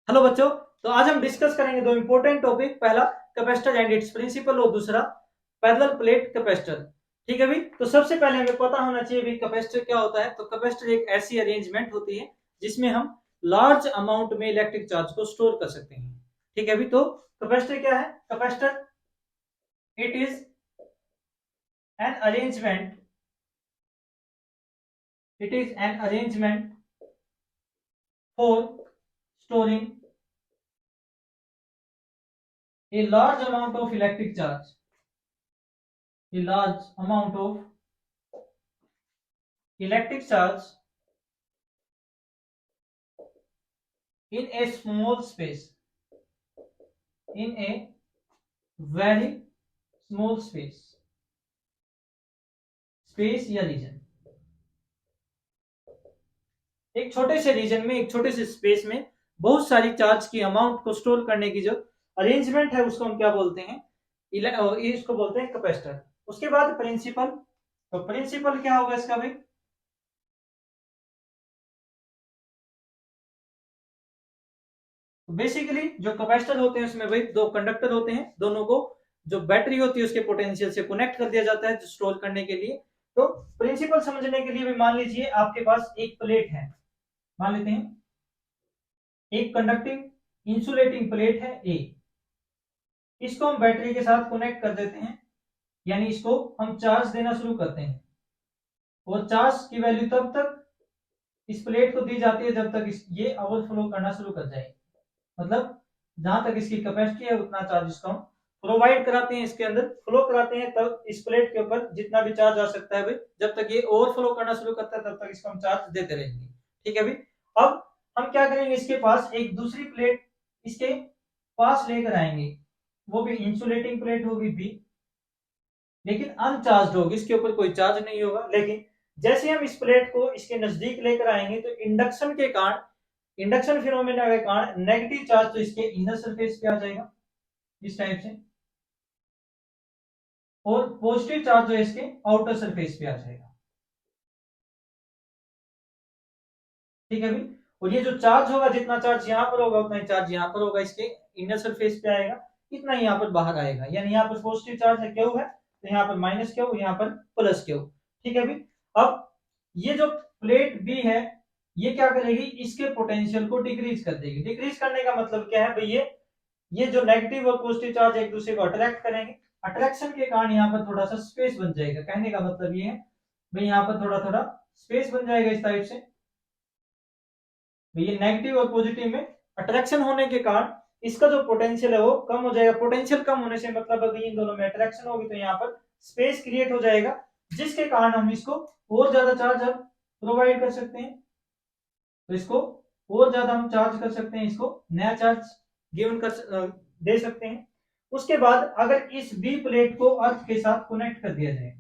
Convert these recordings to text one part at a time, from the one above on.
Hello बच्चों। तो आज हम डिस्कस करेंगे दो इंपॉर्टेंट टॉपिक। पहला कैपेसिटर एंड इट्स प्रिंसिपल और दूसरा पैरेलल प्लेट कैपेसिटर। ठीक है भी। तो सबसे पहले हमें पता होना चाहिए भी कैपेसिटर क्या होता है। तो कैपेसिटर एक ऐसी अरेंजमेंट होती है जिसमें हम लार्ज अमाउंट में इलेक्ट्रिक चार्ज को स्टोर कर सकते हैं। ठीक है भी। तो कैपेसिटर क्या है? Capacitor it is an arrangement it is an arrangement for storing a large amount of electric charge a large amount of electric charge in a small space, in a very small space या reason. एक छोटे से reason में, एक छोटे से space में बहुत सारी चार्ज की अमाउंट को स्टोर करने की जो अरेंजमेंट है उसको हम क्या बोलते हैं? इसको बोलते हैं कैपेसिटर। उसके बाद प्रिंसिपल। तो प्रिंसिपल क्या होगा इसका भाई? बेसिकली जो कैपेसिटर होते हैं उसमें भाई दो कंडक्टर होते हैं, दोनों को जो बैटरी होती है उसके पोटेंशियल से कनेक्ट कर दिया जाता है स्टोर करने के लिए। तो प्रिंसिपल समझने के लिए भी मान लीजिए आपके पास एक प्लेट है, मान लेते हैं एक कंडक्टिंग इंसुलेटिंग प्लेट है ए। इसको हम बैटरी के साथ कनेक्ट कर देते हैं, यानी इसको हम चार्ज देना शुरू करते हैं और चार्ज की वैल्यू तब तक इस प्लेट को दी जाती है जब तक ये ओवरफ्लो करना शुरू कर जाए। मतलब जहां तक इसकी कैपेसिटी है उतना चार्ज इसको हम प्रोवाइड कराते हैं, इसके अंदर फ्लो कराते हैं, तब इस प्लेट के ऊपर जितना भी चार्ज आ सकता है भाई, जब तक ये ओवरफ्लो करना शुरू करता है तब तक इसको हम चार्ज देते रहेंगे। ठीक है भाई। अब हम क्या करेंगे, इसके पास एक दूसरी प्लेट इसके पास लेकर आएंगे, वो भी इंसुलेटिंग प्लेट होगी बी, लेकिन अनचार्ज होगी, इसके ऊपर कोई चार्ज नहीं होगा। लेकिन जैसे हम इस प्लेट को इसके नजदीक लेकर आएंगे तो इंडक्शन के कारण, इंडक्शन फिनोमेना के कारण नेगेटिव चार्ज तो इसके इनर सरफेस पे आ जाएगा इस टाइप से, और पॉजिटिव चार्ज जो है इसके आउटर सरफेस पे आ जाएगा। ठीक है भाई। और ये जो चार्ज होगा, जितना चार्ज यहाँ पर होगा उतना ही चार्ज यहाँ पर होगा, इसके इनर सरफेस पे आएगा, इतना ही यहाँ पर बाहर आएगा। यानी यहाँ पर पॉजिटिव चार्ज है क्यू है, तो यहाँ पर माइनस क्यू, यहाँ पर प्लस क्यू। ठीक है भाई। अब ये जो प्लेट बी है ये क्या करेगी, इसके पोटेंशियल को डिक्रीज कर देगी। डिक्रीज करने का मतलब क्या है भाई, ये जो नेगेटिव और पॉजिटिव चार्ज एक दूसरे को अट्रैक्ट करेंगे, अट्रैक्शन के कारण यहाँ पर थोड़ा सा स्पेस बन जाएगा। कहने का मतलब ये है भाई यहाँ पर थोड़ा थोड़ा स्पेस बन जाएगा इस टाइप से। ये नेगेटिव और पॉजिटिव में अट्रैक्शन होने के कारण इसका जो पोटेंशियल है वो कम हो जाएगा। पोटेंशियल कम होने से मतलब अगर इन दोनों में अट्रैक्शन होगी तो यहाँ पर स्पेस क्रिएट हो जाएगा, जिसके कारण हम इसको और ज्यादा चार्ज अब प्रोवाइड कर सकते हैं। तो इसको और ज्यादा हम चार्ज कर सकते हैं, इसको नया चार्ज गिवन कर दे सकते हैं। उसके बाद अगर इस बी प्लेट को अर्थ के साथ कनेक्ट कर दिया जाए,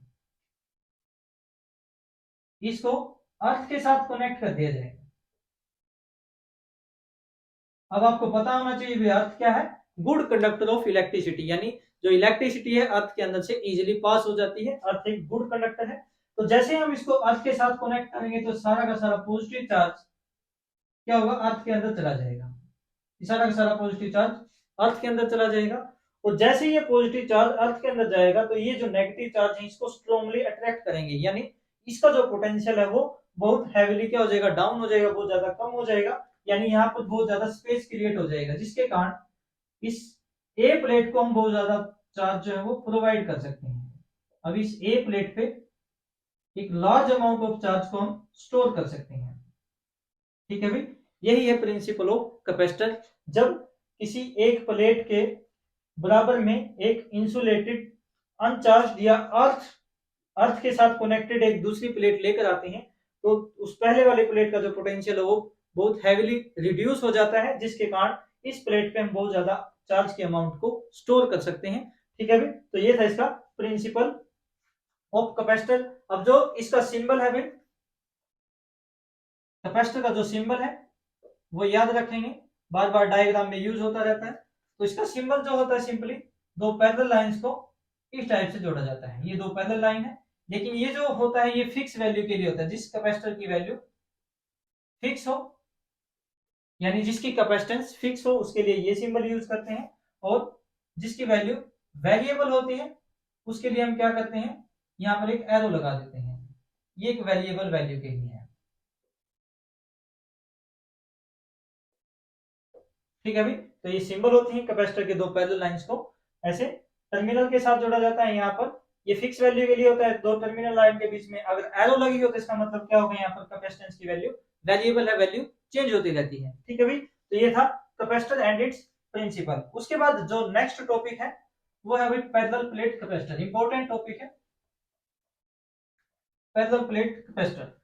इसको अर्थ के साथ कनेक्ट कर दिया जाए। अब आपको पता होना चाहिए भी अर्थ क्या है? गुड कंडक्टर ऑफ इलेक्ट्रिसिटी, यानी जो इलेक्ट्रिसिटी है अर्थ के अंदर से इजीली पास हो जाती है। अर्थ एक गुड कंडक्टर है। तो जैसे हम इसको अर्थ के साथ कनेक्ट करेंगे तो सारा का सारा पॉजिटिव चार्ज क्या होगा, अर्थ के अंदर चला जाएगा। सारा का सारा पॉजिटिव चार्ज अर्थ के अंदर चला जाएगा। और जैसे ये पॉजिटिव चार्ज अर्थ के अंदर जाएगा तो ये जो नेगेटिव चार्ज है इसको स्ट्रांगली अट्रैक्ट करेंगे, यानी इसका जो पोटेंशियल है वो बहुत हैवीली क्या हो जाएगा, डाउन हो जाएगा, बहुत ज्यादा कम हो जाएगा। यानी यहाँ पर बहुत ज्यादा स्पेस क्रिएट हो जाएगा, जिसके कारण इस ए प्लेट को हम बहुत ज्यादा चार्ज जो है वो प्रोवाइड कर सकते हैं। अब इस ए प्लेट पे एक लार्ज अमाउंट ऑफ चार्ज को हम स्टोर कर सकते हैं। ठीक है भाई। यही है प्रिंसिपल ऑफ कैपेसिटर। जब किसी एक प्लेट के बराबर में एक इंसुलेटेड अनचार्ज या अर्थ अर्थ के साथ कनेक्टेड एक दूसरी प्लेट लेकर आते हैं तो उस पहले वाली प्लेट का जो पोटेंशियल है वो बहुत हैवीली रिड्यूस हो जाता है, जिसके कारण इस प्लेट पे हम बहुत ज्यादा चार्ज के अमाउंट को स्टोर कर सकते हैं। ठीक है भाई। तो ये था इसका प्रिंसिपल ऑफ कैपेसिटर। अब जो इसका सिंबल है भाई, कैपेसिटर का जो सिंबल है वो याद रखेंगे, बार बार डायग्राम में यूज होता रहता है। तो इसका सिंबल जो होता है सिंपली दो पैरेलल लाइंस को इस टाइप से जोड़ा जाता है। ये दो पैरेलल लाइन है, लेकिन ये जो होता है ये फिक्स वैल्यू के लिए होता है। जिस कैपेसिटर की वैल्यू फिक्स हो यानी जिसकी कैपेसिटेंस फिक्स हो उसके लिए ये सिंबल यूज करते हैं, और जिसकी वैल्यू वेरिएबल होती है उसके लिए हम क्या करते हैं, यहाँ पर एक एरो लगा देते हैं। ये एक वेरिएबल वैल्यू के लिए है। ठीक है भाई, तो ये सिंबल होती है कैपेसिटर के दो पैरेलल लाइंस को ऐसे टर्मिनल के साथ जोड़ा जाता है। यहाँ पर ये फिक्स वैल्यू के लिए होता है, दो टर्मिनल लाइन के बीच में अगर एरो लगी हो तो इसका मतलब क्या होगा, यहाँ पर कैपेसिटेंस की वैल्यू वेरिएबल है, वैल्यू चेंज होती रहती है। ठीक है भाई, तो ये था कैपेसिटर एंड इट्स प्रिंसिपल। उसके बाद जो नेक्स्ट टॉपिक है वो है भाई parallel plate capacitor, important topic है parallel plate capacitor.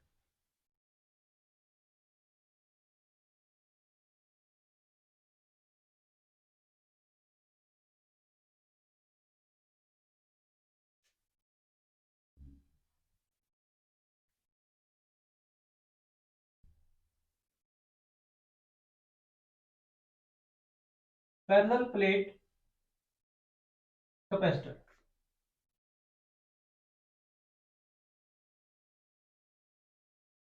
Parallel plate capacitor,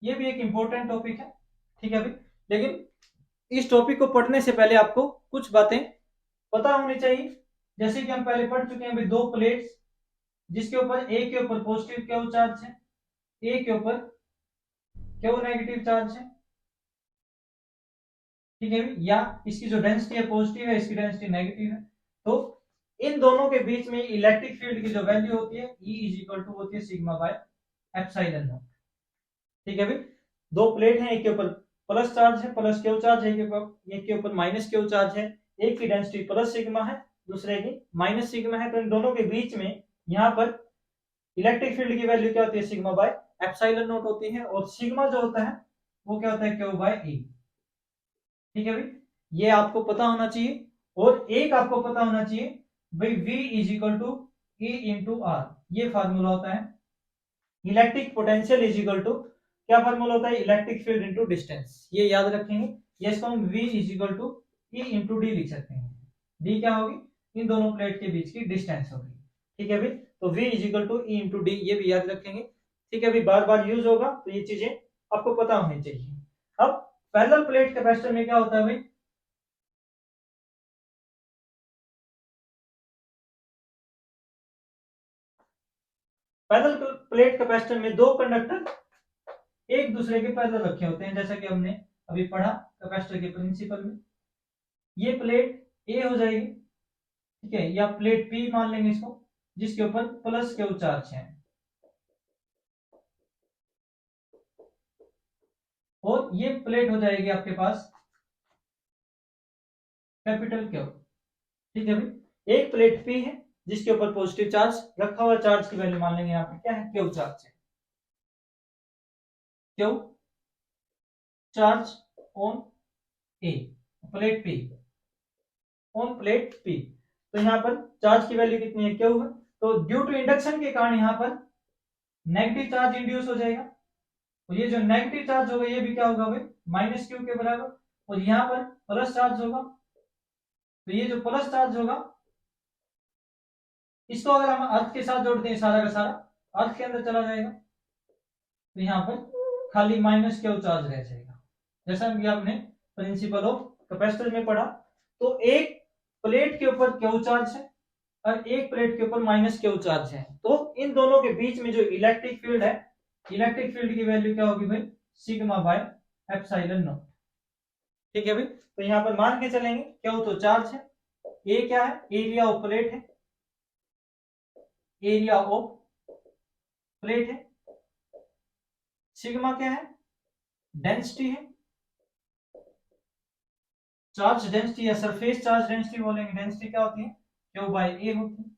ये भी एक इंपॉर्टेंट टॉपिक है। ठीक है भाई, लेकिन इस टॉपिक को पढ़ने से पहले आपको कुछ बातें पता होनी चाहिए। जैसे कि हम पहले पढ़ चुके हैं भाई, दो प्लेट्स जिसके ऊपर एक के ऊपर पॉजिटिव क्यू चार्ज है, एक के ऊपर क्यू नेगेटिव चार्ज है। ठीक है, या इसकी जो डेंसिटी है पॉजिटिव है, इसकी डेंसिटी नेगेटिव है, तो इन दोनों के बीच में इलेक्ट्रिक फील्ड की जो वैल्यू होती है E इज इक्वल टू होती है सिग्मा बाय एप्सिलॉन नॉट। ठीक है भाई, दो प्लेट हैं, एक के ऊपर प्लस चार्ज है, प्लस क्यू चार्ज है, एक के ऊपर माइनस क्यू चार्ज है, एक की डेंसिटी प्लस सिग्मा है, दूसरे की माइनस सिग्मा है, तो इन दोनों के बीच में यहाँ पर इलेक्ट्रिक फील्ड की वैल्यू क्या होती है, सिग्मा बाय एप्सिलॉन नॉट होती है, और सिग्मा जो होता है वो क्या होता है, क्यू बाय ई। ठीक है भाई, ये आपको पता होना चाहिए। और एक आपको पता होना चाहिए भाई, V is equal to E into R, ये फार्मूला होता है। Electric potential is equal to क्या फार्मूला होता है, इलेक्ट्रिक फील्ड इंटू डिस्टेंस, ये याद रखेंगे। ये इसको हम V is equal to E into D लिख सकते हैं। डी क्या होगी, इन दोनों प्लेट के बीच की डिस्टेंस होगी। ठीक है भाई, तो V is equal to E into D, ये भी याद रखेंगे। ठीक है भाई, बार बार यूज होगा तो ये चीजें आपको पता होनी चाहिए। अब पैरेलल प्लेट कैपेसिटर में क्या होता है भाई, पैरेलल प्लेट कैपेसिटर में दो कंडक्टर एक दूसरे के पैरेलल रखे होते हैं, जैसा कि हमने अभी पढ़ा कैपेसिटर के प्रिंसिपल में। ये प्लेट ए हो जाएगी, ठीक है, या प्लेट पी मान लेंगे इसको, जिसके ऊपर प्लस क्यू चार्ज है, और ये प्लेट हो जाएगी आपके पास कैपिटल क्यू। ठीक है भाई, एक प्लेट पी है जिसके ऊपर पॉजिटिव चार्ज रखा हुआ, चार्ज की वैल्यू मान लेंगे यहाँ पे क्या है, क्यू चार्ज है, Q charge on A plate P, on plate P. तो यहाँ पर चार्ज की वैल्यू कितनी है, क्यू है, तो ड्यू टू इंडक्शन के कारण यहाँ पर नेगेटिव चार्ज इंड्यूस हो जाएगा, और ये जो नेगेटिव चार्ज होगा ये भी क्या होगा भाई, माइनस क्यू के बराबर, और यहाँ पर प्लस चार्ज होगा, तो ये जो प्लस चार्ज होगा इसको अगर हम अर्थ के साथ जोड़ते हैं, सारा का सारा अर्थ के अंदर चला जाएगा, तो यहाँ पर खाली माइनस क्यू चार्ज रह जाएगा, जैसा कि आपने प्रिंसिपल ऑफ कैपेसिटर में पढ़ा। तो एक प्लेट के ऊपर क्यू चार्ज है और एक प्लेट के ऊपर माइनस क्यू चार्ज है, तो इन दोनों के बीच में जो इलेक्ट्रिक फील्ड है, इलेक्ट्रिक फील्ड की वैल्यू क्या होगी भाई, सिग्मा बाय एप्सिलॉन नॉट। ठीक है भाई, तो यहाँ पर मान के चलेंगे क्यू तो चार्ज है, ए क्या है, एरिया ऑफ प्लेट है, एरिया ऑफ प्लेट है, सिग्मा क्या है, डेंसिटी है, चार्ज डेंसिटी या सरफेस चार्ज डेंसिटी बोलेंगे, डेंसिटी क्या होती है, क्यू बाय ए होती है।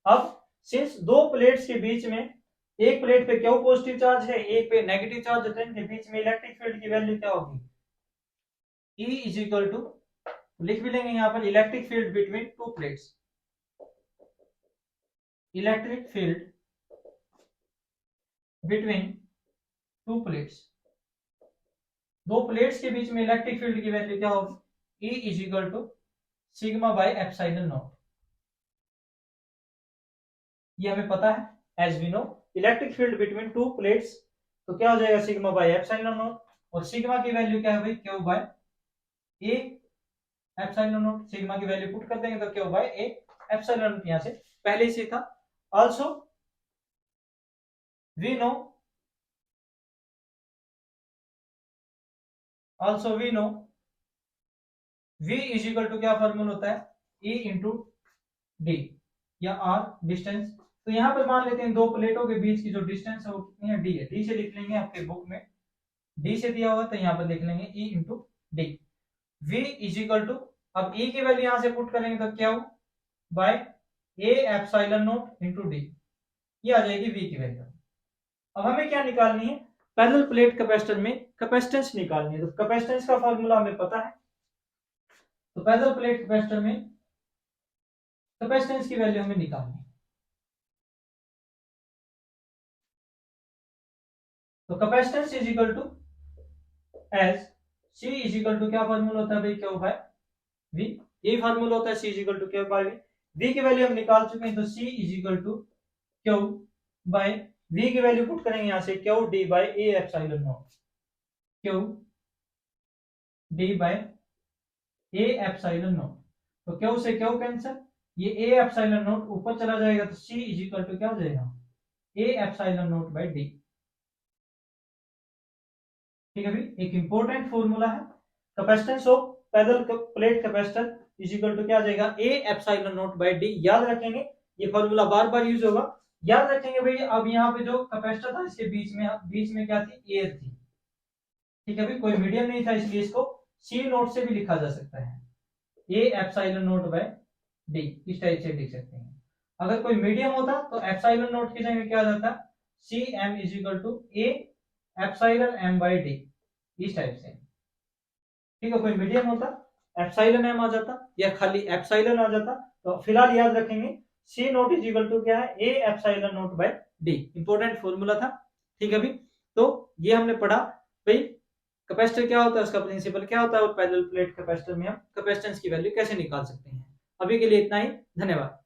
अब सिंस दो प्लेट्स के बीच में, एक प्लेट पे क्यू पॉजिटिव चार्ज है, एक पे नेगेटिव चार्ज है, तो इनके बीच में इलेक्ट्रिक फील्ड की वैल्यू क्या होगी, E इज इक्वल टू, लिख भी लेंगे यहाँ पर, electric field between two plates, electric field between two plates, दो प्लेट्स के बीच में इलेक्ट्रिक फील्ड की वैल्यू क्या होगी, E is equal to sigma by epsilon not. ये हमें पता है, as we know electric field between two plates, तो क्या हो जाएगा, सिग्मा बाय एप्सिलॉन नॉट, और सिग्मा की वैल्यू क्या है भाई, Q by A epsilon not, sigma की वैल्यू पुट कर देंगे तो क्या होगा ए एप्सिलॉन नॉट, यहां से पहले से था। Also we know v is equal to क्या फॉर्मूला होता है, e इंटू डी या r डिस्टेंस। तो यहां पर मान लेते हैं दो प्लेटों के बीच की जो डिस्टेंस है वो कितनी है, d है। d से लिख लेंगे, आपके बुक में d से दिया हुआ, तो यहां पर लिख लेंगे e into D. v is equal to, अब e की वैल्यू यहां से पुट करेंगे तो क्या हो, by a epsilon not into D, ये आ जाएगी v की वैल्यू। अब हमें क्या निकालनी है, पैरेलल प्लेट कैपेसिटर में कैपेसिटेंस निकालनी है। तो कैपेसिटेंस का फॉर्मूला हमें पता है, तो पैरेलल प्लेट कैपेसिटर में कैपेसिटेंस की वैल्यू हमें निकालनी है। तो capacitance is equal to S C is equal to क्या फॉर्मूला होता है भाई, क्या होगा वी, यही फॉर्मूला होता है सी इज इक्वल टू क्या बाय वी। वी की वैल्यू हम निकाल चुके हैं, तो C is equal to Q by V की वैल्यू पुट करेंगे यहां से, Q D by A epsilon naught, Q D by A epsilon naught. तो क्यू से क्यू कैंसिल, ये ए एप्सिलॉन नॉट ऊपर चला जाएगा, तो सी इज इक्वल टू क्या हो जाएगा, A epsilon not by D. ठीक है भाई, एक इंपॉर्टेंट फॉर्मूला है, capacitance of parallel plate capacitor is equal to क्या आ जाएगा, A epsilon not by D. याद रखेंगे, ये फॉर्मूला बार बार यूज होगा, याद रखेंगे भाई। अब यहाँ पे जो कैपेसिटर था इसके बीच में क्या थी, एयर थी। ठीक है भाई, कोई मीडियम नहीं था, इसलिए इसको सी नोट से भी लिखा जा सकता है, A epsilon not by D, इस टाइप से लिख सकते हैं। अगर कोई मीडियम होता तो एप्सिलॉन नोट की जगह क्या आ जाता, C M is equal to A epsilon M by D, इस टाइप से। ठीक है, कोई मीडियम होता एप्सिलॉन एम आ जाता या खाली एप्सिलॉन आ जाता। तो फिलहाल याद रखेंगे C not is equal to क्या है, A epsilon not by D, important formula था। ठीक है भाई, तो ये हमने पढ़ा भाई कैपेसिटर क्या होता है, उसका प्रिंसिपल क्या होता है, और पैरेलल प्लेट कैपेसिटर में हम कैपेसिटेंस की वैल्यू कैसे निकाल सकते हैं। अभी के लिए इतना ही, धन्यवाद।